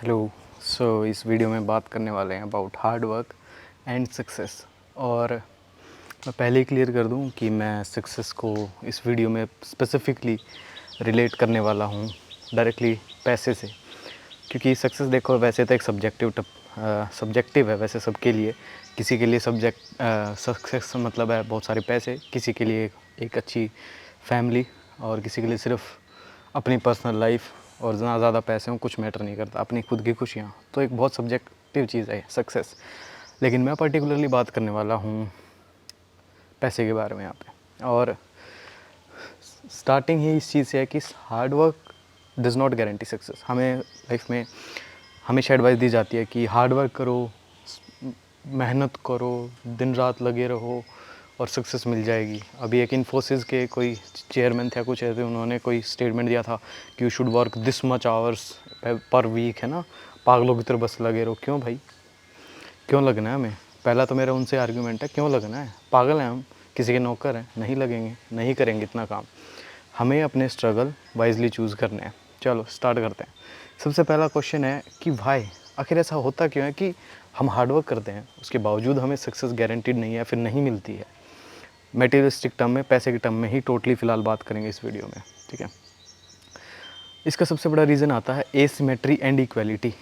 Hello. इस video में बात करने वाले हैं about hard work and success. और मैं पहले ही क्लियर कर दूं कि मैं सक्सेस को इस वीडियो में स्पेसिफिकली रिलेट करने वाला हूं डायरेक्टली पैसे से, क्योंकि सक्सेस देखो वैसे तो एक सब्जेक्टिव है वैसे सबके लिए। किसी के लिए सक्सेस मतलब है बहुत सारे पैसे, किसी के लिए एक अच्छी फैमिली, और किसी के लिए सिर्फ अपनी पर्सनल लाइफ। और जितना ज़्यादा पैसे हों कुछ मैटर नहीं करता, अपनी खुद की खुशियाँ। तो एक बहुत सब्जेक्टिव चीज़ है सक्सेस। लेकिन मैं पर्टिकुलरली बात करने वाला हूँ पैसे के बारे में यहाँ पे। और स्टार्टिंग ही इस चीज़ से है कि hard work does not guarantee success. हमें लाइफ में हमेशा एडवाइस दी जाती है कि हार्ड वर्क करो, मेहनत करो, दिन रात लगे रहो और सक्सेस मिल जाएगी। अभी एक इन्फोसिस के कोई चेयरमैन थे कुछ ऐसे, उन्होंने कोई स्टेटमेंट दिया था कि you should work this much hours per week, है ना। पागलों की तरह बस लगे रहो। क्यों भाई, क्यों लगना है हमें? पहला तो मेरा उनसे आर्ग्यूमेंट है, क्यों लगना है? पागल हैं हम? किसी के नौकर हैं? नहीं लगेंगे, नहीं करेंगे इतना काम। हमें अपने स्ट्रगल वाइजली चूज़ करने हैं। चलो स्टार्ट करते हैं। सबसे पहला क्वेश्चन है कि भाई आखिर ऐसा होता क्यों है कि हम हार्डवर्क करते हैं उसके बावजूद हमें सक्सेस गारंटीड नहीं है, फिर नहीं मिलती है। मटेरियलिस्टिक टर्म में, पैसे के टर्म में ही टोटली फ़िलहाल बात करेंगे इस वीडियो में, ठीक है। इसका सबसे बड़ा रीज़न आता है एसिमेट्री एंड इक्वालिटी।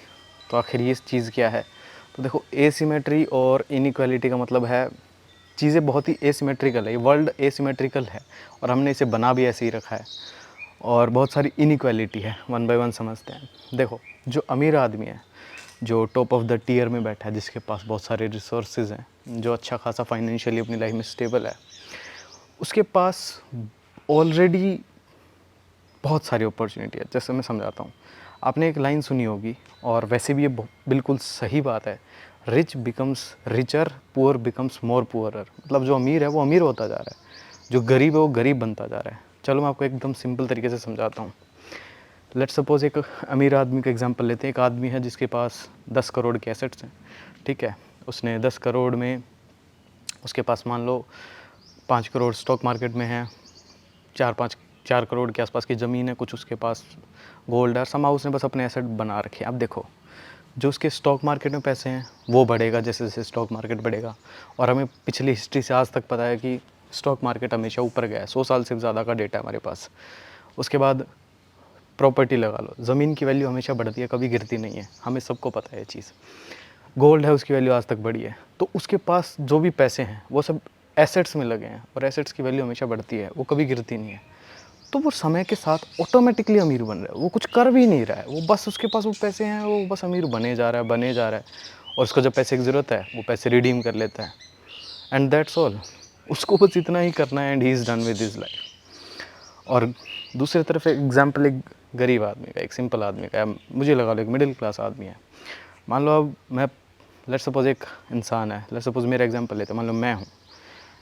तो आखिर ये चीज़ क्या है? तो देखो, एसिमेट्री और इनइक्वालिटी का मतलब है चीज़ें बहुत ही एसिमेट्रिकल है, ये वर्ल्ड एसिमेट्रिकल है और हमने इसे बना भी ऐसे ही रखा है। और बहुत सारी इनइक्वालिटी है, वन बाय वन समझते हैं। देखो, जो अमीर आदमी है, जो टॉप ऑफ द टीयर में बैठा है, जिसके पास बहुत सारे रिसोर्सेज हैं, जो अच्छा खासा फाइनेंशियली अपनी लाइफ में स्टेबल है, उसके पास ऑलरेडी बहुत सारी अपॉर्चुनिटी है। जैसे मैं समझाता हूँ, आपने एक लाइन सुनी होगी और वैसे भी ये बिल्कुल सही बात है, rich becomes richer, poor becomes more poorer. मतलब जो अमीर है वो अमीर होता जा रहा है, जो गरीब है वो गरीब बनता जा रहा है। चलो मैं आपको एकदम सिंपल तरीके से समझाता हूँ। लेट्स सपोज एक अमीर आदमी का एग्जांपल लेते हैं। एक आदमी है जिसके पास 10 करोड़ के एसेट्स हैं, ठीक है। उसने 10 करोड़ में, उसके पास मान लो 5 करोड़ स्टॉक मार्केट में है, 4 करोड़ के आसपास की ज़मीन है, कुछ उसके पास गोल्ड है, समा उसने बस अपने एसेट बना रखे। अब देखो, जो उसके स्टॉक मार्केट में पैसे हैं वो बढ़ेगा जैसे जैसे स्टॉक मार्केट बढ़ेगा। और हमें पिछली हिस्ट्री से आज तक पता है कि स्टॉक मार्केट हमेशा ऊपर गया है, 100 साल से ज़्यादा का डेटा है हमारे पास। उसके बाद प्रॉपर्टी लगा लो, ज़मीन की वैल्यू हमेशा बढ़ती है, कभी गिरती नहीं है, हमें सबको पता है ये चीज़। गोल्ड है, उसकी वैल्यू आज तक बढ़ी है। तो उसके पास जो भी पैसे हैं वो सब एसेट्स में लगे हैं, और एसेट्स की वैल्यू हमेशा बढ़ती है, वो कभी गिरती नहीं है। तो वो समय के साथ ऑटोमेटिकली अमीर बन रहा है, वो कुछ कर भी नहीं रहा है, वो बस उसके पास वो पैसे हैं, वो बस अमीर बने जा रहा है, बने जा रहा है। और उसको जब पैसे की ज़रूरत है वो पैसे रिडीम कर लेता है, एंड दैट्स ऑल। उसको बस इतना ही करना है, and he is done with his life. और दूसरी तरफ एक एग्जाम्पल एक गरीब आदमी का, एक सिंपल आदमी का, मुझे लगा लो एक मिडिल क्लास आदमी है। मान लो अब मैं, लेट्स सपोज एक इंसान है, लेट्स सपोज मेरा एग्जाम्पल लेते हैं, मान लो मैं हूँ।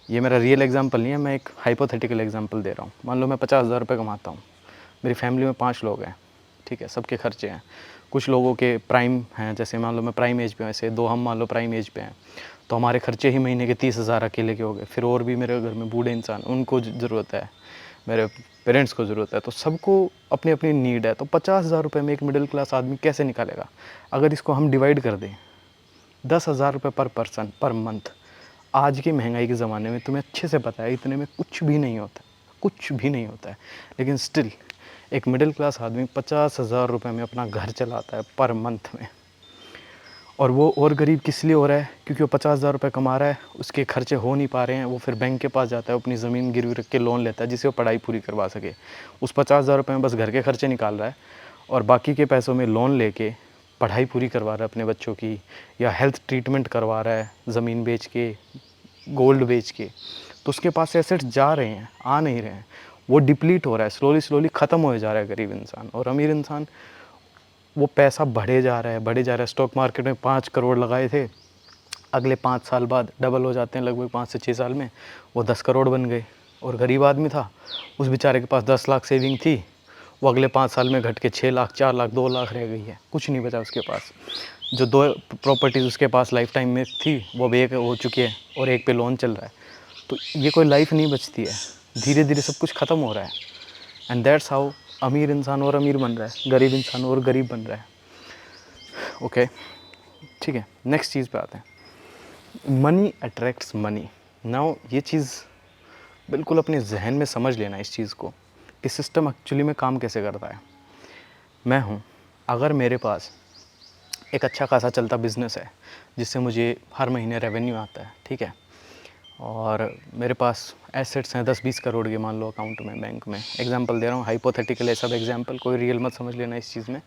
ये मेरा रियल एग्जाम्पल नहीं है, मैं एक हाइपोथेटिकल एग्जाम्पल दे रहा हूँ। मान लो मैं 50,000 रुपये कमाता हूँ, मेरी फैमिली में 5 लोग हैं, ठीक है, सबके खर्चे हैं। कुछ लोगों के प्राइम हैं, जैसे मान लो मैं प्राइम एज पे हूँ, ऐसे 2 हम मान लो प्राइम एज पे हैं, तो हमारे खर्चे ही महीने के 30,000 अकेले के हो गए। फिर और भी मेरे घर में बूढ़े इंसान, उनको ज़रूरत है, मेरे पेरेंट्स को ज़रूरत है, तो सबको अपनी अपनी नीड है। तो 50,000 रुपये में एक मिडिल क्लास आदमी कैसे निकालेगा? अगर इसको हम डिवाइड कर दें 10,000 रुपये पर पर्सन पर मंथ, आज की महंगाई के ज़माने में तुम्हें अच्छे से पता है इतने में कुछ भी नहीं होता, कुछ भी नहीं होता है। लेकिन स्टिल एक मिडिल क्लास आदमी 50,000 रुपये में अपना घर चलाता है पर मंथ में। और वो और गरीब किस लिए हो रहा है? क्योंकि वो 50,000 रुपये कमा रहा है, उसके खर्चे हो नहीं पा रहे हैं, वो फिर बैंक के पास जाता है, अपनी ज़मीन गिरवी रख के लोन लेता है जिससे वो पढ़ाई पूरी करवा सके। उस 50,000 रुपये में बस घर के खर्चे निकाल रहा है, और बाकी के पैसों में लोन लेके पढ़ाई पूरी करवा रहा है अपने बच्चों की, या हेल्थ ट्रीटमेंट करवा रहा है ज़मीन बेच के, गोल्ड बेच के। तो उसके पास एसेट्स जा रहे हैं, आ नहीं रहे हैं, वो डिप्लीट हो रहा है, स्लोली स्लोली ख़त्म हो जा रहा है गरीब इंसान। और अमीर इंसान, वो पैसा बढ़े जा रहा है, बढ़े जा रहा है। स्टॉक मार्केट में 5 करोड़ लगाए थे, अगले 5 साल बाद डबल हो जाते हैं, लगभग 5 से 6 साल में वो 10 करोड़ बन गए। और गरीब आदमी था, उस बेचारे के पास 10 लाख सेविंग थी, वो अगले 5 साल में घट के 6 लाख, 4 लाख, 2 लाख रह गई है, कुछ नहीं बचा उसके पास। जो 2 प्रॉपर्टीज़ उसके पास लाइफ टाइम में थी वो अब 1 हो चुकी है, और 1 पे लोन चल रहा है। तो ये कोई लाइफ नहीं बचती है, धीरे धीरे सब कुछ ख़त्म हो रहा है। एंड दैट्स हाउ अमीर इंसान और अमीर बन रहा है, गरीब इंसान और गरीब बन रहा है। ओके, ठीक है। नेक्स्ट चीज़ पे आते हैं, मनी अट्रैक्ट्स मनी। नाउ ये चीज़ बिल्कुल अपने जहन में समझ लेना इस चीज़ को कि सिस्टम एक्चुअली में काम कैसे करता है। मैं हूँ, अगर मेरे पास एक अच्छा खासा चलता बिज़नेस है जिससे मुझे हर महीने रेवेन्यू आता है, ठीक है, और मेरे पास एसेट्स हैं 10-20 करोड़ के, मान लो अकाउंट में, बैंक में, एग्जांपल दे रहा हूँ, हाइपोथेटिकल है सब एग्जांपल, कोई रियल मत समझ लेना इस चीज़ में।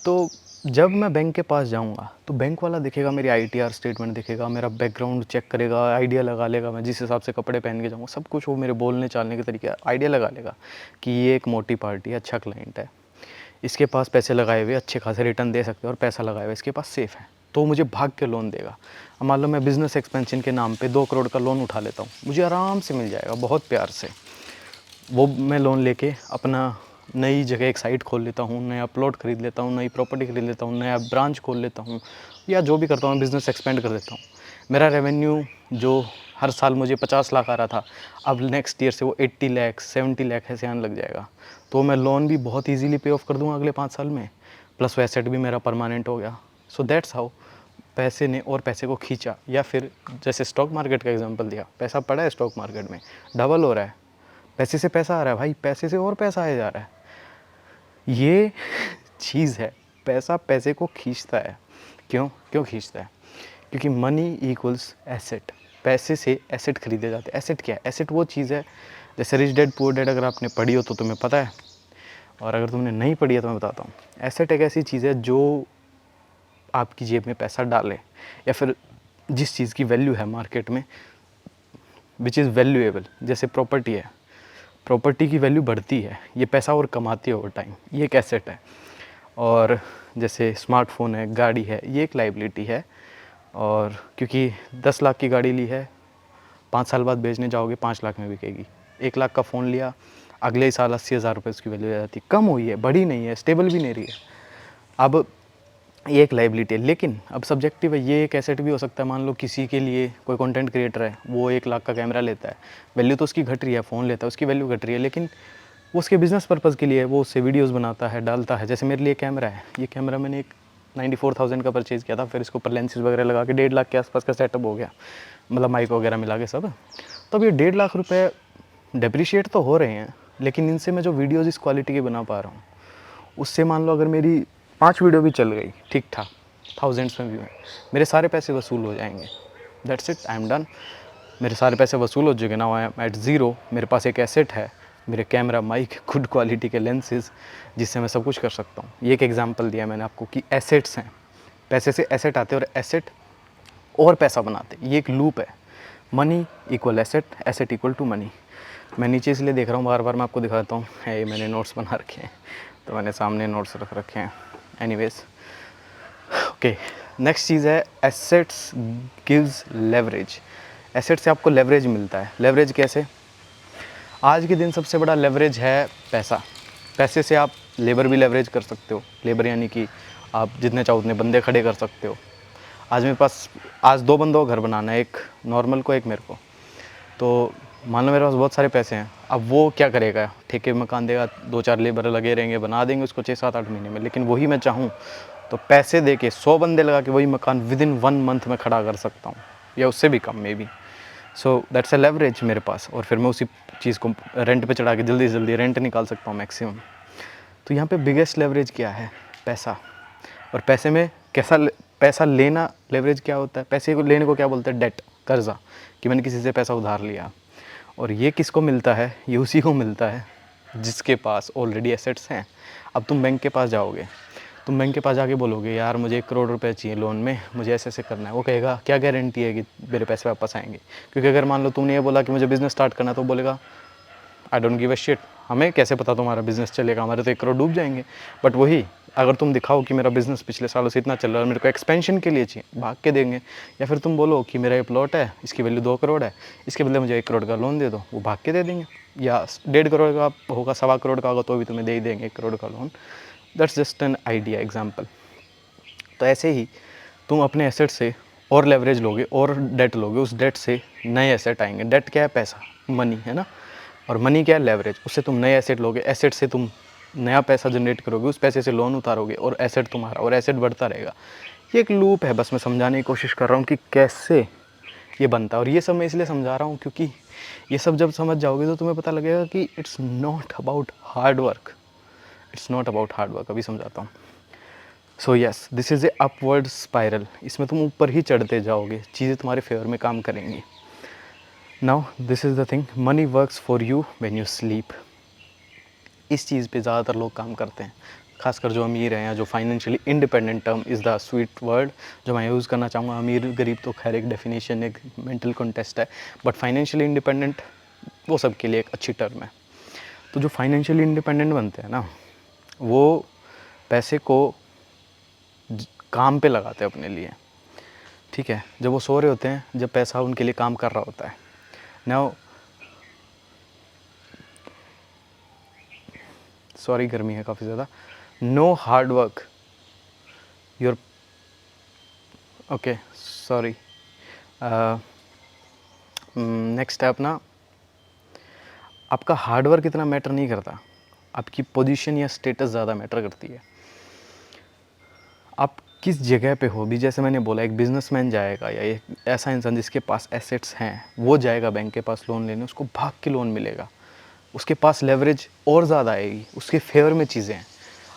तो जब मैं बैंक के पास जाऊँगा तो बैंक वाला देखेगा, मेरी ITR स्टेटमेंट देखेगा, मेरा बैकग्राउंड चेक करेगा, आइडिया लगा लेगा मैं जिस हिसाब से कपड़े पहन के जाऊँगा, सब कुछ वो मेरे बोलने चालने के तरीके आइडिया लगा लेगा कि ये एक मोटी पार्टी है, अच्छा क्लाइंट है, इसके पास पैसे लगाए हुए अच्छे खासे रिटर्न दे सकते हैं, और पैसा लगाए हुए इसके पास सेफ़ है, तो मुझे भाग के लोन देगा। अब मान लो मैं बिज़नेस एक्सपेंशन के नाम पे 2 करोड़ का लोन उठा लेता हूँ, मुझे आराम से मिल जाएगा बहुत प्यार से। वो मैं लोन लेके अपना नई जगह एक साइट खोल लेता हूँ, नया प्लॉट खरीद लेता हूँ, नई प्रॉपर्टी खरीद लेता हूँ, नया ब्रांच खोल लेता हूँ, या जो भी करता हूँ बिज़नेस एक्सपेंड कर देता हूँ। मेरा रेवेन्यू जो हर साल मुझे 50 लाख आ रहा था, अब नेक्स्ट ईयर से वो 80 लाख 70 लाख ऐसे आने लग जाएगा। तो मैं लोन भी बहुत ईजीली पे ऑफ कर दूँगा अगले 5 साल में, प्लस वो एसेट भी मेरा परमानेंट हो गया। सो दैट्स हाउ पैसे ने और पैसे को खींचा। या फिर जैसे स्टॉक मार्केट का एग्जांपल दिया, पैसा पड़ा है स्टॉक मार्केट में, डबल हो रहा है, पैसे से पैसा आ रहा है भाई, पैसे से और पैसा आया जा रहा है। ये चीज़ है, पैसा पैसे को खींचता है। क्यों खींचता है? क्योंकि मनी इक्वल्स एसेट, पैसे से एसेट खरीदे जाते हैं। एसेट क्या है? एसेट वो चीज़ है, जैसे रिच डैड पुअर डैड, अगर आपने पढ़ी हो तो तुम्हें पता है, और अगर तुमने नहीं पढ़ी है तो मैं बताता हूँ। एसेट एक ऐसी चीज़ है जो आपकी जेब में पैसा डाले, या फिर जिस चीज़ की वैल्यू है मार्केट में, विच इज़ वैल्यूएबल। जैसे प्रॉपर्टी है, प्रॉपर्टी की वैल्यू बढ़ती है, ये पैसा और कमाती है ओवर टाइम, ये एक एसेट है। और जैसे स्मार्टफोन है, गाड़ी है, ये एक लाइबिलिटी है। और क्योंकि 10 लाख की गाड़ी ली है, 5 साल बाद बेचने जाओगे 5 लाख में बिकेगी। 1 लाख का फ़ोन लिया, अगले ही साल 80,000 रुपये उसकी वैल्यू आ जाती है। कम हुई है, बढ़ी नहीं है, स्टेबल भी नहीं रही है। अब ये एक लाइबिलिटी है, लेकिन अब सब्जेक्टिव है, ये एक एसेट भी हो सकता है। मान लो किसी के लिए, कोई कंटेंट क्रिएटर है, वो 1 लाख का कैमरा लेता है, वैल्यू तो उसकी घट रही है, फ़ोन लेता है उसकी वैल्यू घट रही है, लेकिन वो उसके बिज़नेस पर्पज़ के लिए वो उससे वीडियोस बनाता है, डालता है। जैसे मेरे लिए कैमरा है, ये कैमरा मैंने एक 94,000 का परचेज़ किया था, फिर इसको ऊपर लेंसेज वगैरह लगा के 1.5 लाख के आसपास का सेटअप हो गया, मतलब माइक वगैरह मिला के सब। तो अब ये 1.5 लाख रुपये डेप्रिशिएट तो हो रहे हैं, लेकिन इनसे मैं जो वीडियोज़ इस क्वालिटी की बना पा रहा हूँ, उससे मान लो अगर मेरी 5 वीडियो भी चल गई ठीक ठाक, थाउजेंड्स में व्यू है, मेरे सारे पैसे वसूल हो जाएंगे। That's it, I am done. मेरे सारे पैसे वसूल हो चुके, now I am at zero. मेरे पास एक एसेट है, मेरे कैमरा, माइक, गुड क्वालिटी के लेंसेज, जिससे मैं सब कुछ कर सकता हूँ। ये एक एग्जांपल दिया मैंने आपको कि एसेट्स हैं, पैसे से एसेट आते हैं और एसेट और पैसा बनाते हैं। ये एक लूप है, money equal asset, asset equal to money. मैं नीचे इसलिए देख रहा हूँ बार बार, मैं आपको दिखाता हूँ, ये मैंने नोट्स बना रखे हैं, तो मैंने सामने नोट्स रख रखे हैं। एनीवेज, ओके, नेक्स्ट चीज़ है एसेट्स गिव्स लेवरेज। एसेट से आपको लेवरेज मिलता है। लेवरेज कैसे? आज के दिन सबसे बड़ा लेवरेज है पैसा। पैसे से आप लेबर भी लेवरेज कर सकते हो। लेबर यानी कि आप जितने चाहो उतने बंदे खड़े कर सकते हो। आज मेरे पास, आज 2 बंदों को घर बनाना है, एक नॉर्मल को, एक मेरे को। तो मान लो मेरे पास बहुत सारे पैसे हैं, अब वो क्या करेगा? ठेके मकान देगा, 2-4 लेबर लगे रहेंगे, बना देंगे उसको 6-7-8 महीने में। लेकिन वही मैं चाहूँ तो पैसे दे के 100 बंदे लगा के वही मकान विदिन 1 मंथ में खड़ा कर सकता हूँ, या उससे भी कम maybe. So that's a leverage मेरे पास। और फिर मैं उसी चीज़ को रेंट पे चढ़ा के जल्दी से जल्दी रेंट निकाल सकता हूँ मैक्सिमम। तो यहाँ पे बिगेस्ट लेवरेज क्या है? पैसा। और पैसे में कैसा पैसा लेना, लेवरेज क्या होता है? पैसे को लेने को क्या बोलते हैं? डेट, कर्जा, कि मैंने किसी से पैसा उधार लिया। और ये किसको मिलता है? ये उसी को मिलता है जिसके पास ऑलरेडी एसेट्स हैं। अब तुम बैंक के पास जाओगे, तुम बैंक के पास जाके बोलोगे यार मुझे 1 करोड़ रुपए चाहिए लोन में, मुझे ऐसे ऐसे करना है। वो कहेगा क्या गारंटी है कि मेरे पैसे वापस आएंगे? क्योंकि अगर मान लो तुमने ये बोला कि मुझे बिज़नेस स्टार्ट करना है, तो बोलेगा I don't give a shit, हमें कैसे पता तुम्हारा बिज़नेस चलेगा, हमारे तो 1 करोड़ डूब जाएंगे। बट वही अगर तुम दिखाओ कि मेरा बिज़नेस पिछले सालों से इतना चल रहा है और मेरे को एक्सपेंशन के लिए चाहिए, भाग के देंगे। या फिर तुम बोलो कि मेरा ये प्लॉट है, इसकी वैल्यू 2 करोड़ है, इसके बदले मुझे 1 करोड़ का लोन दे दो, वो भाग के दे देंगे। या 1.5 करोड़ का होगा, 1.25 करोड़ का होगा, तो भी तुम्हें दे ही देंगे 1 करोड़ का loan. That's just an idea, example. तो ऐसे ही तुम अपने एसेट से और लेवरेज लोगे और डेट लोगे, उस डेट से नए एसेट आएंगे। डेट क्या है? पैसा, मनी है ना। और मनी क्या है? लेवरेज। उससे तुम नए एसेट लोगे, एसेट से तुम नया पैसा जनरेट करोगे, उस पैसे से लोन उतारोगे और एसेट तुम्हारा, और एसेट बढ़ता रहेगा। ये एक लूप है, बस मैं समझाने की कोशिश कर रहा हूँ कि कैसे ये बनता है। और ये सब मैं इसलिए समझा रहा हूँ क्योंकि ये सब जब समझ जाओगे तो तुम्हें पता लगेगा कि it's not about hard work, it's not about hard work. अभी समझाता हूँ। So yes, this is a upward spiral. इसमें तुम ऊपर ही चढ़ते जाओगे, चीज़ें तुम्हारे फेवर में काम करेंगी। Now this is the thing, money works for you when you sleep. इस चीज़ पे ज़्यादातर लोग काम करते हैं, खासकर जो अमीर हैं या जो financially independent, term is the sweet word जो मैं यूज़ करना चाहूँगा। अमीर गरीब तो खैर एक डेफिनेशन, एक मेंटल कॉन्टेस्ट है, बट फाइनेंशियली इंडिपेंडेंट वो सब के लिए एक अच्छी टर्म है। तो जो फाइनेंशियली इंडिपेंडेंट बनते हैं ना, वो पैसे को काम पे लगाते हैं अपने लिए, ठीक है। जब वो सो रहे होते हैं, जब पैसा उनके लिए काम कर रहा होता है। नाउ सॉरी, गर्मी है काफ़ी ज़्यादा। No hard work your, okay sorry, next है अपना, आपका हार्ड वर्क इतना मैटर नहीं करता, आपकी पोजीशन या स्टेटस ज़्यादा मैटर करती है। आप किस जगह पे हो भी, जैसे मैंने बोला, एक बिजनेसमैन जाएगा या एक ऐसा इंसान जिसके पास एसेट्स हैं, वो जाएगा बैंक के पास लोन लेने, उसको भाग के लोन मिलेगा, उसके पास लेवरेज और ज़्यादा आएगी, उसके फेवर में चीज़ें हैं।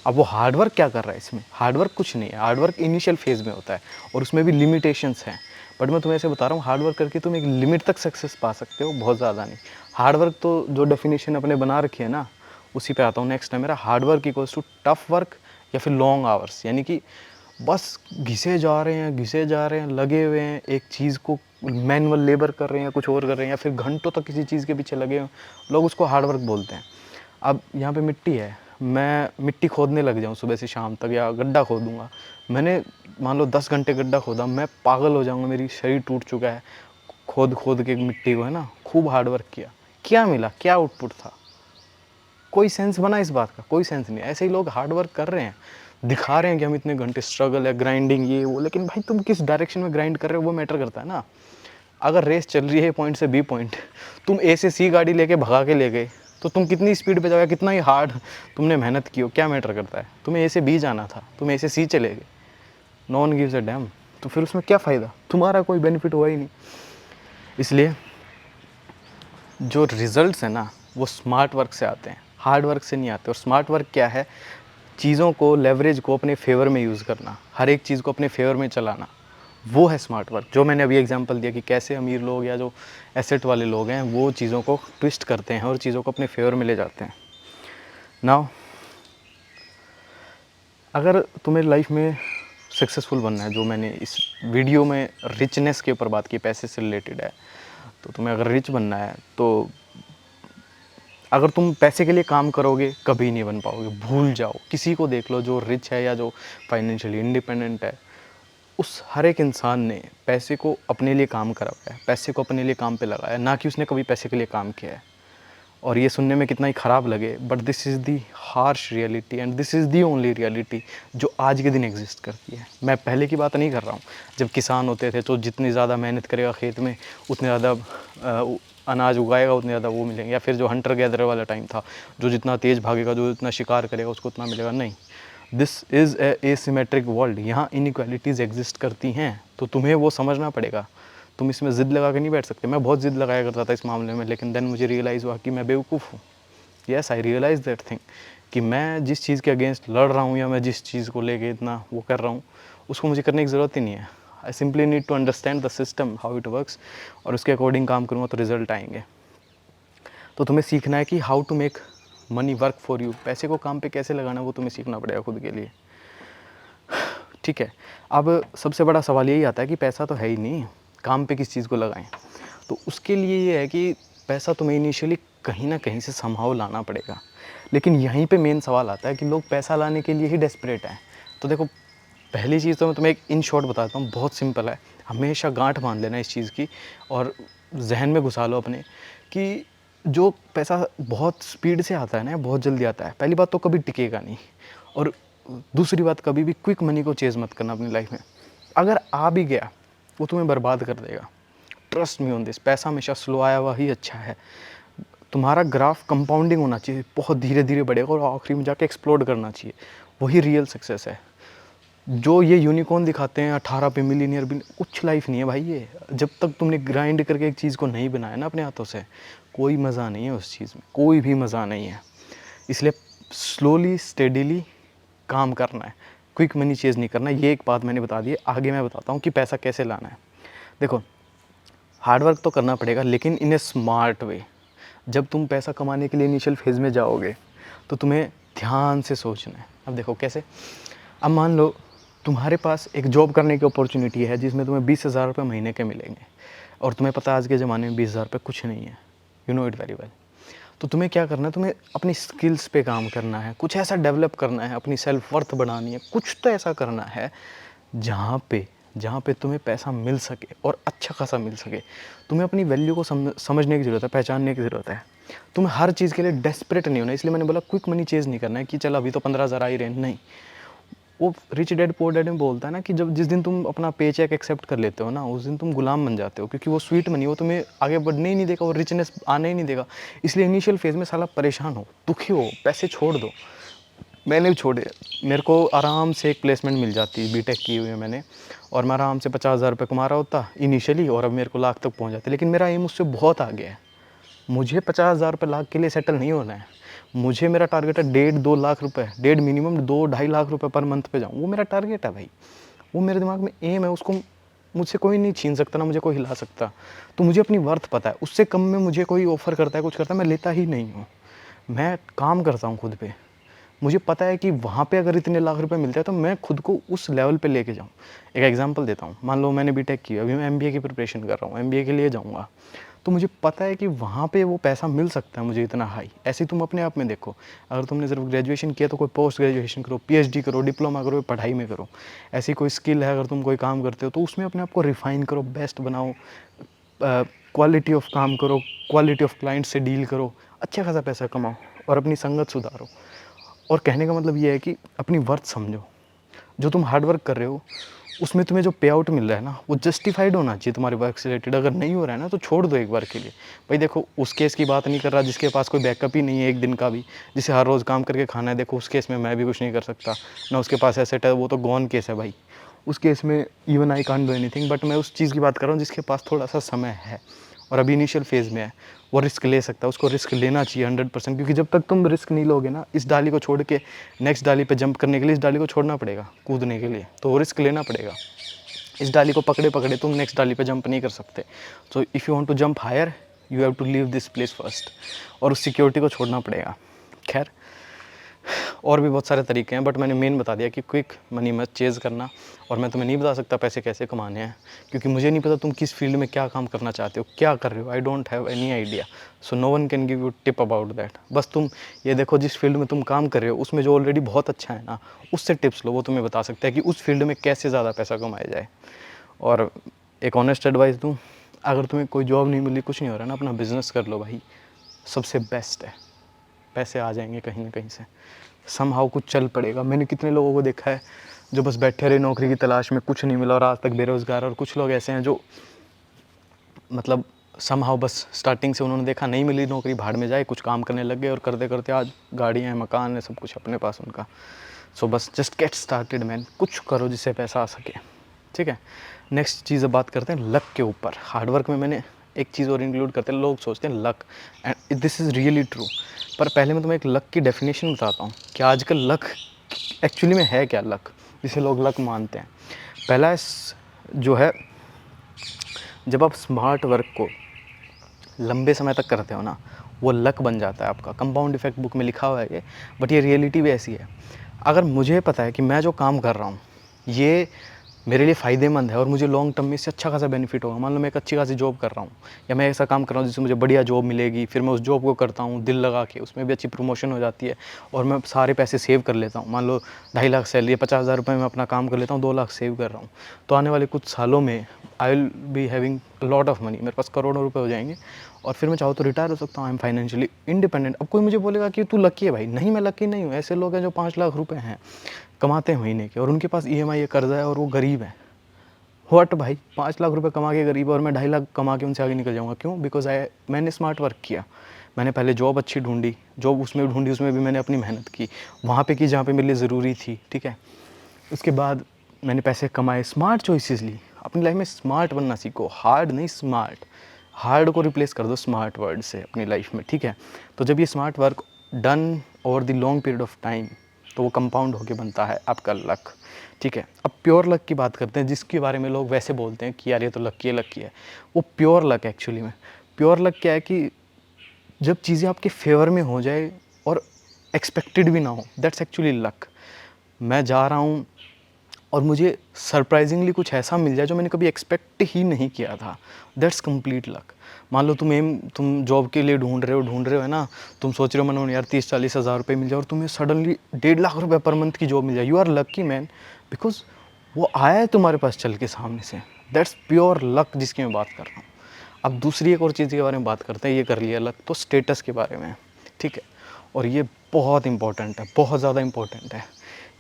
अब वो हार्डवर्क क्या कर रहा है इसमें? हार्डवर्क कुछ नहीं है, हार्डवर्क इनिशियल फेज़ में होता है और उसमें भी लिमिटेशंस हैं। बट मैं तुम्हें ऐसे बता रहा हूँ, हार्डवर्क करके तुम एक लिमिट तक सक्सेस पा सकते हो, बहुत ज़्यादा नहीं। हार्डवर्क तो जो डेफिनेशन अपने बना रखी है ना, उसी पे आता हूँ नेक्स्ट है मेरा। Hard work equals to tough work या फिर लॉन्ग आवर्स, यानी कि बस घिसे जा रहे हैं, लगे हुए हैं, एक चीज़ को मैनुअल लेबर कर रहे हैं या कुछ और कर रहे हैं, या फिर घंटों तक किसी चीज़ के पीछे लगे हुए, लोग उसको हार्डवर्क बोलते हैं। अब यहाँ पे मिट्टी है, मैं मिट्टी खोदने लग जाऊँ सुबह से शाम तक, या गड्ढा खोदूँगा, मैंने मान लो 10 घंटे गड्ढा खोदा, मैं पागल हो जाऊँगा, मेरी शरीर टूट चुका है, खोद खोद के मिट्टी को, है ना, खूब हार्डवर्क किया, क्या मिला, क्या आउटपुट था? कोई सेंस बना इस बात का? कोई सेंस नहीं। ऐसे ही लोग हार्ड वर्क कर रहे हैं, दिखा रहे हैं कि हम इतने घंटे स्ट्रगल है, ग्राइंडिंग ये वो, लेकिन भाई तुम किस डायरेक्शन में ग्राइंड कर रहे हो वो मैटर करता है ना। अगर रेस चल रही है पॉइंट से बी पॉइंट, तुम ए से सी गाड़ी लेके भगा के ले गए, तो तुम कितनी स्पीड पे जाओगे, कितना ही हार्ड तुमने मेहनत की हो, क्या मैटर करता है? तुम्हें ए से बी जाना था, तुम ए से सी चले गए, no one gives a damn. तो फिर उसमें क्या फ़ायदा? तुम्हारा कोई बेनिफिट हुआ ही नहीं। इसलिए जो रिजल्ट्स हैं ना, वो स्मार्ट वर्क से आते हैं, हार्ड वर्क से नहीं आते। और स्मार्ट वर्क क्या है? चीज़ों को, लेवरेज को अपने फेवर में यूज़ करना, हर एक चीज़ को अपने फेवर में चलाना, वो है स्मार्ट वर्क। जो मैंने अभी एग्जांपल दिया कि कैसे अमीर लोग या जो एसेट वाले लोग हैं वो चीज़ों को ट्विस्ट करते हैं और चीज़ों को अपने फेवर में ले जाते हैं। नाउ अगर तुम्हें लाइफ में सक्सेसफुल बनना है, जो मैंने इस वीडियो में रिचनेस के ऊपर बात की, पैसे से रिलेटेड है, तो तुम्हें अगर रिच बनना है तो अगर तुम पैसे के लिए काम करोगे कभी नहीं बन पाओगे, भूल जाओ। किसी को देख लो जो रिच है या जो फाइनेंशियली इंडिपेंडेंट है, उस हर एक इंसान ने पैसे को अपने लिए काम करा हुआ है, पैसे को अपने लिए काम पे लगाया, ना कि उसने कभी पैसे के लिए काम किया है। और ये सुनने में कितना ही ख़राब लगे, but this is the harsh reality and this is the only reality जो आज के दिन एग्जिस्ट करती है। मैं पहले की बात नहीं कर रहा हूँ, जब किसान होते थे तो जितनी ज़्यादा मेहनत करेगा खेत में उतने ज़्यादा अनाज उगाएगा, उतने ज़्यादा वो मिलेंगे। या फिर जो हंटर गैदर वाला टाइम था, जो जितना तेज़ भागेगा, जो जितना शिकार करेगा, उसको उतना मिलेगा। नहीं, this is a asymmetric world. यहाँ इनइक्वालिटीज़ एग्जिस्ट करती हैं, तो तुम्हें वो समझना पड़ेगा। तुम इसमें ज़िद लगा के नहीं बैठ सकते। मैं बहुत ज़िद लगाया करता था इस मामले में, लेकिन देन मुझे रियलाइज़ हुआ कि मैं बेवकूफ़ हूँ। Yes, I realize that thing कि मैं जिस चीज़ के अगेंस्ट लड़ रहा हूँ या मैं जिस चीज़ को लेके इतना वो कर रहा हूँ, उसको मुझे करने की ज़रूरत ही नहीं है। I simply need to understand the system, how it works, और उसके अकॉर्डिंग काम करूँगा तो रिजल्ट आएंगे। तो तुम्हें सीखना है कि how to make money work for you. पैसे को काम पे कैसे लगाना, वो तुम्हें सीखना पड़ेगा खुद के लिए, ठीक है। अब सबसे बड़ा सवाल यही आता है कि पैसा तो है ही नहीं, काम पे किस चीज़ को लगाएं। तो उसके लिए ये है कि पैसा तुम्हें इनिशियली कहीं ना कहीं से संभाव लाना पड़ेगा। लेकिन यहीं पे मेन सवाल आता है कि लोग पैसा लाने के लिए ही डेस्परेट हैं। तो देखो, पहली चीज़ तो मैं तुम्हें एक इन शॉर्ट बताता हूँ, बहुत सिंपल है। हमेशा गांठ बांध लेना इस चीज़ की और जहन में घुसा लो अपने कि जो पैसा बहुत स्पीड से आता है ना, बहुत जल्दी आता है, पहली बात तो कभी टिकेगा नहीं। और दूसरी बात, कभी भी क्विक मनी को चेज़ मत करना अपनी लाइफ में। अगर आ भी गया वो तुम्हें बर्बाद कर देगा। Trust me on this. पैसा हमेशा स्लो आया हुआ ही अच्छा है। तुम्हारा ग्राफ कंपाउंडिंग होना चाहिए, बहुत धीरे धीरे बढ़ेगा और आखिरी में जाके एक्सप्लोड करना चाहिए। वही रियल सक्सेस है। जो ये यूनिकॉर्न दिखाते हैं 18 पे मिलीनियर भी, कुछ लाइफ नहीं है भाई ये। जब तक तुमने ग्राइंड करके एक चीज़ को नहीं बनाया ना अपने हाथों से, कोई मज़ा नहीं है उस चीज़ में, कोई भी मज़ा नहीं है। इसलिए स्लोली स्टेडीली काम करना है, क्विक मनी चेज़ नहीं करना। ये एक बात मैंने बता दी है। आगे मैं बताता हूँ कि पैसा कैसे लाना है। देखो, हार्ड वर्क तो करना पड़ेगा, लेकिन इन ए स्मार्ट वे। जब तुम पैसा कमाने के लिए इनिशियल फेज़ में जाओगे तो तुम्हें ध्यान से सोचना है। अब देखो कैसे, अब मान लो तुम्हारे पास एक जॉब करने की अपॉर्चुनिटी है जिसमें तुम्हें 20,000 रुपये महीने के मिलेंगे, और तुम्हें पता है आज के ज़माने में 20,000 रुपये कुछ नहीं है, you know it very well. तो तुम्हें क्या करना है, तुम्हें अपनी स्किल्स पे काम करना है, कुछ ऐसा डेवलप करना है, अपनी सेल्फ वर्थ बढ़ानी है, कुछ तो ऐसा करना है जहाँ पे तुम्हें पैसा मिल सके और अच्छा खासा मिल सके। तुम्हें अपनी वैल्यू को समझने की ज़रूरत है, पहचानने की ज़रूरत है। तुम्हें हर चीज़ के लिए डेस्परेट नहीं होना। इसलिए मैंने बोला क्विक मनी चेज़ नहीं करना है कि चल अभी तो 15,000 आ ही रहे हैं, नहीं। वो रिच डैड पुअर डैड में बोलता है ना कि जिस दिन तुम अपना पे चेक एक्सेप्ट कर लेते हो ना, उस दिन तुम गुलाम बन जाते हो, क्योंकि वो स्वीट मनी वो तुम्हें आगे बढ़ने ही नहीं देगा, वो रिचनेस आने ही नहीं देगा। इसलिए इनिशियल फेज़ में साला परेशान हो, दुखी हो, पैसे छोड़ दो। मैंने भी छोड़े। मेरे को आराम से एक प्लेसमेंट मिल जाती, बीटेक की हुई है मैंने, और मैं आराम से 50,000 रुपये कमा रहा होता इनिशियली, और अब मेरे को लाख तक पहुंच जाते। लेकिन मेरा एम उससे बहुत आगे है। मुझे 50,000 रुपये लाख के लिए सेटल नहीं होना है। मुझे मेरा टारगेट है 1.5-2 लाख रुपए, 1.5 मिनिमम 2-2.5 लाख रुपए पर मंथ पे जाऊँ। वो मेरा टारगेट है भाई, वो मेरे दिमाग में एम है। उसको मुझसे कोई नहीं छीन सकता, ना मुझे कोई हिला सकता। तो मुझे अपनी वर्थ पता है। उससे कम में मुझे कोई ऑफ़र करता है, कुछ करता है, मैं लेता ही नहीं हूँ। मैं काम करता हूँ खुद पे। मुझे पता है कि वहाँ पे अगर इतने लाख रुपए मिलते हैं तो मैं खुद को उस लेवल पे लेके जाऊँ। एक एग्जांपल देता हूँ। मान लो मैंने बीटेक की, अभी मैं एमबीए की प्रिपरेशन कर रहा हूँ, एमबीए के लिए जाऊँगा, तो मुझे पता है कि वहाँ पे वो पैसा मिल सकता है मुझे इतना हाई। ऐसे ही तुम अपने आप में देखो, अगर तुमने सिर्फ ग्रेजुएशन किया तो कोई पोस्ट ग्रेजुएशन करो, पीएचडी करो, डिप्लोमा करो, पढ़ाई में करो। ऐसी कोई स्किल है, अगर तुम कोई काम करते हो तो उसमें अपने आप को रिफ़ाइन करो, बेस्ट बनाओ, क्वालिटी ऑफ काम करो, क्वालिटी ऑफ क्लाइंट से डील करो, अच्छा खासा पैसा कमाओ और अपनी संगत सुधारो। और कहने का मतलब ये है कि अपनी वर्थ समझो। जो तुम हार्ड वर्क कर रहे हो उसमें तुम्हें जो पे आउट मिल रहा है ना, वो जस्टिफाइड होना चाहिए तुम्हारे वर्क से रिलेटेड। अगर नहीं हो रहा है ना तो छोड़ दो एक बार के लिए। भाई देखो, उस केस की बात नहीं कर रहा जिसके पास कोई बैकअप ही नहीं है एक दिन का भी, जिसे हर रोज़ काम करके खाना है। देखो उस केस में मैं भी कुछ नहीं कर सकता, ना उसके पास एसेट है, वो तो गॉन केस है भाई। उस केस में even I can't do anything. But मैं उस चीज़ की बात कर रहा हूँ जिसके पास थोड़ा सा समय है और अभी इनिशियल फेज़ में है, वो रिस्क ले सकता है। उसको रिस्क लेना चाहिए 100%, क्योंकि जब तक तुम रिस्क नहीं लोगे ना, इस डाली को छोड़ के नेक्स्ट डाली पे जंप करने के लिए इस डाली को छोड़ना पड़ेगा, कूदने के लिए तो रिस्क लेना पड़ेगा। इस डाली को पकड़े पकड़े तुम नेक्स्ट डाली पे जंप नहीं कर सकते। So if you want to jump higher you have to leave this place first, और उस सिक्योरिटी को छोड़ना पड़ेगा। खैर, और भी बहुत सारे तरीके हैं, बट मैंने मेन बता दिया कि क्विक मनी मत चेज़ करना। और मैं तुम्हें नहीं बता सकता पैसे कैसे कमाने हैं, क्योंकि मुझे नहीं पता तुम किस फील्ड में क्या काम करना चाहते हो, क्या कर रहे हो। I don't have any idea, so no one can give you tip about that. बस तुम ये देखो जिस फील्ड में तुम काम कर रहे हो उसमें जो ऑलरेडी बहुत अच्छा है ना, उससे टिप्स लो। वो तुम्हें बता सकता है कि उस फील्ड में कैसे ज़्यादा पैसा कमाया जाए। और एक ऑनेस्ट एडवाइस दूँ, अगर तुम्हें कोई जॉब नहीं मिली, कुछ नहीं हो रहा ना, अपना बिज़नेस कर लो भाई, सबसे बेस्ट है। पैसे आ जाएंगे कहीं ना कहीं से, समहाउ कुछ चल पड़ेगा। मैंने कितने लोगों को देखा है जो बस बैठे रहे नौकरी की तलाश में, कुछ नहीं मिला और आज तक बेरोज़गार। और कुछ लोग ऐसे हैं जो मतलब समहाउ बस स्टार्टिंग से उन्होंने देखा नहीं मिली नौकरी, भाड़ में जाए, कुछ काम करने लग गए और करते करते आज गाड़ियाँ हैं, मकान है, सब कुछ अपने पास उनका। सो बस जस्ट गेट स्टार्टेड मैन, कुछ करो जिससे पैसा आ सके। ठीक है, नेक्स्ट चीज़ अब बात करते हैं लक के ऊपर। हार्डवर्क में मैंने एक चीज़ और इंक्लूड करते हैं, लोग सोचते हैं luck, and this is really true. पर पहले मैं तुम्हें एक लक की डेफिनेशन बताता हूँ कि आजकल लक एक्चुअली में है क्या, लक जिसे लोग लक मानते हैं। पहला जो है, जब आप स्मार्ट वर्क को लंबे समय तक करते हो ना, वो लक बन जाता है आपका। कंपाउंड इफेक्ट बुक में लिखा हुआ है ये, बट ये रियलिटी भी ऐसी है। अगर मुझे पता है कि मैं जो काम कर रहा हूँ ये मेरे लिए फ़ायदेमंद है और मुझे लॉन्ग टर्म में इससे अच्छा खासा बेनिफिट होगा। मान लो मैं एक अच्छी खासी जॉब कर रहा हूँ, या मैं ऐसा काम कर रहा हूँ जिससे मुझे बढ़िया जॉब मिलेगी, फिर मैं उस जॉब को करता हूँ दिल लगा के, उसमें भी अच्छी प्रमोशन हो जाती है और मैं सारे पैसे सेव कर लेता हूँ। मान लो 2.5 लाख सैलरी, 50,000 रुपये में अपना काम कर लेता हूँ, 2 लाख सेव कर रहा हूँ, तो आने वाले कुछ सालों में I will be having lot of money, मेरे पास करोड़ों रुपए हो जाएंगे और फिर मैं चाहूँ तो रिटायर हो सकता हूँ। I am financially independent. अब कोई मुझे बोलेगा कि तू लकी है भाई, नहीं, मैं लकी नहीं हूँ। ऐसे लोग हैं जो 5 लाख रुपए हैं कमाते हैं महीने के और उनके पास EMI कर्जा है और वो गरीब है। व्हाट भाई, 5 लाख रुपए कमा के गरीब और मैं 2.5 लाख कमा के उनसे आगे निकल जाऊँगा, क्यों? बिकॉज मैंने स्मार्ट वर्क किया, मैंने पहले जॉब अच्छी ढूंढी, जॉब उसमें ढूंढी, उसमें भी मैंने अपनी मेहनत की, वहाँ पे की जहाँ पे मेरे लिए ज़रूरी थी, ठीक है। उसके बाद मैंने पैसे कमाए, स्मार्ट चॉइसेस ली। अपनी लाइफ में स्मार्ट बनना सीखो, हार्ड नहीं स्मार्ट। हार्ड को रिप्लेस कर दो स्मार्ट वर्ड से अपनी लाइफ में, ठीक है। तो जब ये smart work done over the long period of time, तो वो कंपाउंड होके बनता है आपका लक, ठीक है। अब प्योर लक की बात करते हैं, जिसके बारे में लोग वैसे बोलते हैं कि यार ये तो लकी है, लकी है। वो प्योर लक एक्चुअली में, प्योर लक क्या है कि जब चीज़ें आपके फेवर में हो जाए और एक्सपेक्टेड भी ना हो, दैट्स एक्चुअली लक। मैं जा रहा हूँ और मुझे सरप्राइजिंगली कुछ ऐसा मिल जाए जो मैंने कभी एक्सपेक्ट ही नहीं किया था, दैट्स कंप्लीट लक। मान लो तुम जॉब के लिए ढूंढ रहे हो है ना, तुम सोच रहे हो मन यार 30-40 हज़ार रुपये मिल जाए और तुम्हें सडनली 1.5 लाख रुपये पर मंथ की जॉब मिल जाए, you are lucky man, because वो आया है तुम्हारे पास चल के सामने से, दैट्स प्योर लक जिसकी मैं बात कर रहा हूँ। अब दूसरी एक और चीज़ के बारे में बात करते हैं, ये कर लिया लक, तो स्टेटस के बारे में, ठीक है। और ये बहुत इंपॉर्टेंट है, बहुत ज़्यादा इंपॉर्टेंट है।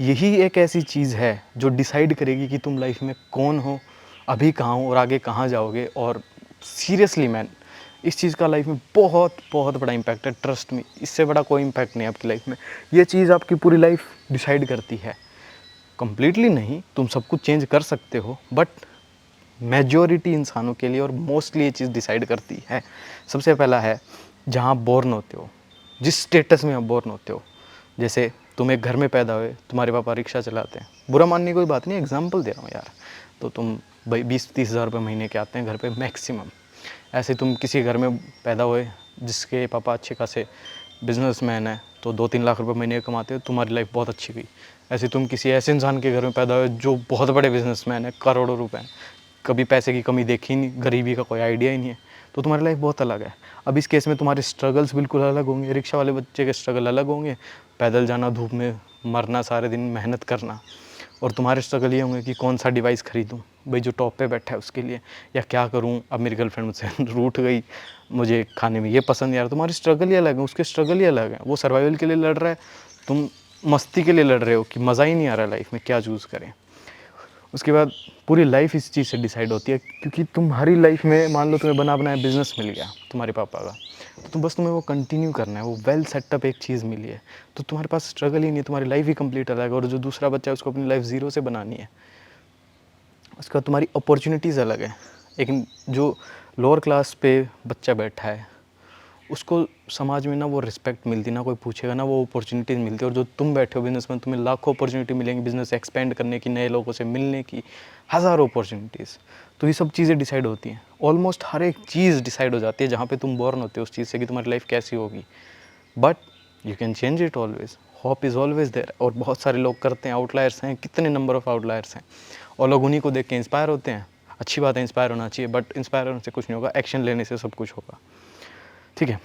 यही एक ऐसी चीज़ है जो डिसाइड करेगी कि तुम लाइफ में कौन हो, अभी कहाँ हो और आगे कहाँ जाओगे। और सीरियसली मैन, इस चीज़ का लाइफ में बहुत बहुत बड़ा इम्पैक्ट है, ट्रस्ट मी, इससे बड़ा कोई इम्पैक्ट नहीं है आपकी लाइफ में। ये चीज़ आपकी पूरी लाइफ डिसाइड करती है। कम्प्लीटली नहीं, तुम सब कुछ चेंज कर सकते हो, बट मेजॉरिटी इंसानों के लिए और मोस्टली ये चीज़ डिसाइड करती है। सबसे पहला है जहाँ आप बोर्न होते हो, जिस स्टेटस में आप बोर्न होते हो। जैसे तुम एक घर में पैदा हुए, तुम्हारे पापा रिक्शा चलाते हैं, बुरा मानने की कोई बात नहीं, एग्जांपल दे रहा हूँ यार। तो तुम भाई 20-30 हज़ार रुपये महीने के आते हैं घर पे मैक्सिमम। ऐसे तुम किसी घर में पैदा हुए जिसके पापा अच्छे खासे बिजनेसमैन है, तो 2-3 लाख रुपए महीने कमाते हो, तुम्हारी लाइफ बहुत अच्छी गई। ऐसे तुम किसी ऐसे इंसान के घर में पैदा हुए जो बहुत बड़े बिजनेसमैन है, करोड़ों रुपए, कभी पैसे की कमी देखी नहीं, गरीबी का कोई आइडिया ही नहीं है, तो तुम्हारी लाइफ बहुत अलग है। अब इस केस में तुम्हारे स्ट्रगल्स बिल्कुल अलग होंगे, रिक्शा वाले बच्चे के स्ट्रगल अलग होंगे, पैदल जाना, धूप में मरना, सारे दिन मेहनत करना। और तुम्हारे स्ट्रगल ये होंगे कि कौन सा डिवाइस खरीदूँ भाई जो टॉप पे बैठा है उसके लिए, या क्या करूँ अब मेरी गर्लफ्रेंड मुझसे रूठ गई, मुझे खाने में ये पसंद। यार तुम्हारी स्ट्रगल ही अलग है, उसके स्ट्रगल ही अलग है। वो सर्वाइवल के लिए लड़ रहा है, तुम मस्ती के लिए लड़ रहे हो कि मज़ा ही नहीं आ रहा है लाइफ में, क्या चूज़ करें। उसके बाद पूरी लाइफ इस चीज़ से डिसाइड होती है, क्योंकि तुम्हारी लाइफ में मान लो तुम्हें बना बनाया बिजनेस मिल गया तुम्हारे पापा का, तो तुम्हें वो कंटिन्यू करना है, वो वेल सेटअप एक चीज़ मिली है, तो तुम्हारे पास स्ट्रगल ही नहीं है, तुम्हारी लाइफ ही कंप्लीट अलग है। और जो दूसरा बच्चा है उसको अपनी लाइफ ज़ीरो से बनानी है, उसके बाद तुम्हारी अपॉर्चुनिटीज़ अलग है। लेकिन जो लोअर क्लास पे बच्चा बैठा है उसको समाज में ना वो रिस्पेक्ट मिलती, ना कोई पूछेगा, ना वो अपॉर्चुनिटीज़ मिलती। और जो तुम बैठे हो बिजनेस में, तुम्हें लाखों अपॉर्चुनिटी मिलेंगी बिज़नेस एक्सपेंड करने की, नए लोगों से मिलने की, हज़ारों अपॉर्चुनिटीज़। तो ये सब चीज़ें डिसाइड होती हैं, ऑलमोस्ट हर एक चीज़ डिसाइड हो जाती है जहाँ पे तुम बॉर्न होते हो उस चीज़ से कि तुम्हारी लाइफ कैसी होगी। But you can change it always, hope is always there. और बहुत सारे लोग करते हैं, आउटलायर्स हैं, कितने नंबर ऑफ़ आउटलायर्स हैं, और लोग उन्हीं को देख के इंस्पायर होते हैं। अच्छी बात है, इंस्पायर होना चाहिए, बट इंस्पायर होने से कुछ नहीं होगा, एक्शन लेने से सब कुछ होगा, ठीक है।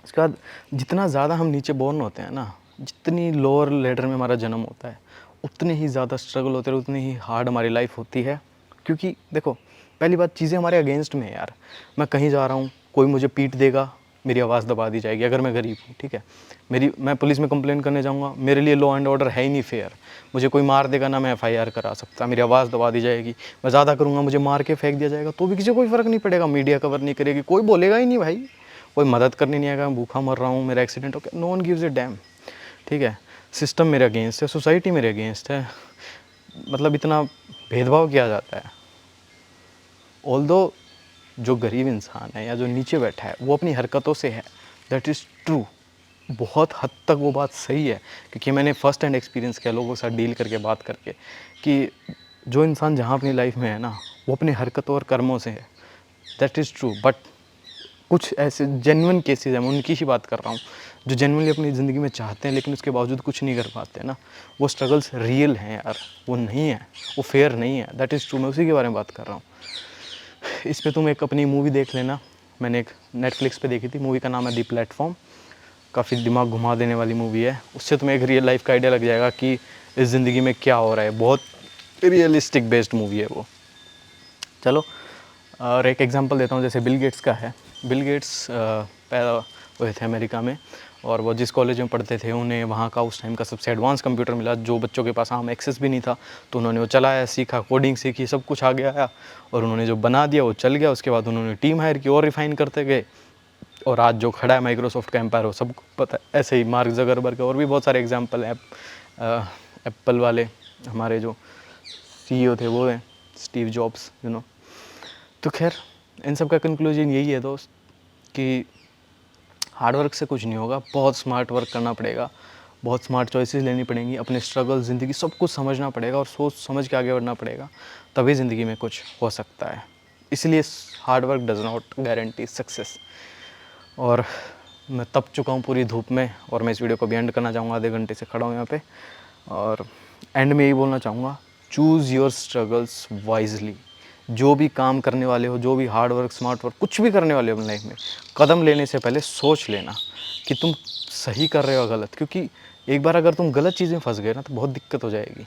उसके बाद जितना ज़्यादा हम नीचे बॉर्न होते हैं ना, जितनी लोअर लेडर में हमारा जन्म होता है, उतने ही ज़्यादा स्ट्रगल होते हैं, उतनी ही हार्ड हमारी लाइफ होती है। क्योंकि देखो, पहली बात, चीज़ें हमारे अगेंस्ट में है यार। मैं कहीं जा रहा हूँ, कोई मुझे पीट देगा, मेरी आवाज़ दबा दी जाएगी अगर मैं गरीब हूँ, ठीक है। मैं पुलिस में कंप्लेन करने जाऊँगा, मेरे लिए लॉ एंड ऑर्डर है ही नहीं फेयर। मुझे कोई मार देगा ना, मैं FIR करा सकता, मेरी आवाज़ दबा दी जाएगी। मैं ज़्यादा करूँगा, मुझे मार के फेंक दिया जाएगा, तो भी किसी को कोई फ़र्क नहीं पड़ेगा, मीडिया कवर नहीं करेगी, कोई बोलेगा ही नहीं भाई, कोई मदद करने नहीं आएगा। मैं भूखा मर रहा हूँ, मेरा एक्सीडेंट हो गया, no one gives a damn, ठीक है। सिस्टम मेरे अगेंस्ट है, सोसाइटी मेरे अगेंस्ट है, मतलब इतना भेदभाव किया जाता है। ऑल्दो जो गरीब इंसान है या जो नीचे बैठा है वो अपनी हरकतों से है, दैट इज़ ट्रू, बहुत हद तक वो बात सही है। क्योंकि मैंने फ़र्स्ट हैंड एक्सपीरियंस किया लोगों के साथ डील करके, बात करके, कि जो इंसान जहाँ अपनी लाइफ में है ना, वो अपनी हरकतों और कर्मों से है, दैट इज़ ट्रू। बट कुछ ऐसे जेन्युइन केसेस हैं, मैं उनकी ही बात कर रहा हूँ, जो जेन्युइनली अपनी ज़िंदगी में चाहते हैं लेकिन उसके बावजूद कुछ नहीं कर पाते ना, वो स्ट्रगल्स रियल हैं यार, वो नहीं है, वो फेयर नहीं है, दैट इज़ ट्रू। मैं उसी के बारे में बात कर रहा हूँ। इस पे तुम एक अपनी मूवी देख लेना, मैंने एक नेटफ्लिक्स पे देखी थी, मूवी का नाम है दी प्लेटफॉर्म, काफ़ी दिमाग घुमा देने वाली मूवी है। उससे तुम्हें एक रियल लाइफ का आइडिया लग जाएगा कि इस ज़िंदगी में क्या हो रहा है, बहुत रियलिस्टिक बेस्ड मूवी है वो। चलो, और एक एग्जांपल देता हूँ, जैसे बिल गेट्स का है। बिल गेट्स पैदा हुए थे अमेरिका में, और वो जिस कॉलेज में पढ़ते थे उन्हें वहाँ का उस टाइम का सबसे एडवांस कंप्यूटर मिला, जो बच्चों के पास आम एक्सेस भी नहीं था। तो उन्होंने वो चलाया, सीखा, कोडिंग सीखी, सब कुछ आ गया, और उन्होंने जो बना दिया वो चल गया। उसके बाद उन्होंने टीम हायर की और रिफ़ाइन करते गए, और आज जो खड़ा है माइक्रोसॉफ्ट का एम्पायर हो सबको पता है। ऐसे ही मार्क ज़करबर्ग और भी बहुत सारे एग्जांपल हैं। एप्पल वाले हमारे जो सीईओ थे वो हैं स्टीव जॉब्स, यू नो। तो खैर इन सब का कंक्लूजन यही है दोस्त कि हार्डवर्क से कुछ नहीं होगा, बहुत स्मार्ट वर्क करना पड़ेगा, बहुत स्मार्ट चॉइसेस लेनी पड़ेंगी, अपने स्ट्रगल, ज़िंदगी सब कुछ समझना पड़ेगा और सोच समझ के आगे बढ़ना पड़ेगा, तभी ज़िंदगी में कुछ हो सकता है। इसलिए hard work does not guarantee success. और मैं तप चुका हूँ पूरी धूप में और मैं इस वीडियो को भी एंड करना चाहूँगा, आधे घंटे से खड़ा हूँ यहाँ पे। और एंड में यही बोलना चाहूँगा, चूज़ योर स्ट्रगल्स वाइजली। जो भी काम करने वाले हो, जो भी हार्ड वर्क, स्मार्ट वर्क, कुछ भी करने वाले हो अपनी लाइफ में, कदम लेने से पहले सोच लेना कि तुम सही कर रहे हो गलत, क्योंकि एक बार अगर तुम गलत चीज़ में फंस गए ना तो बहुत दिक्कत हो जाएगी।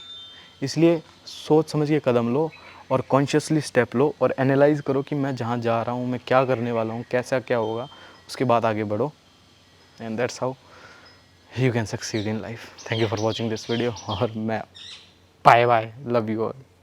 इसलिए सोच समझ के कदम लो और कॉन्शियसली स्टेप लो और एनालाइज़ करो कि मैं जहाँ जा रहा हूँ, मैं क्या करने वाला हूँ, कैसा क्या होगा, उसके बाद आगे बढ़ो। And that's how you can succeed in life. Thank you for watching this video और मैं bye bye, love you all.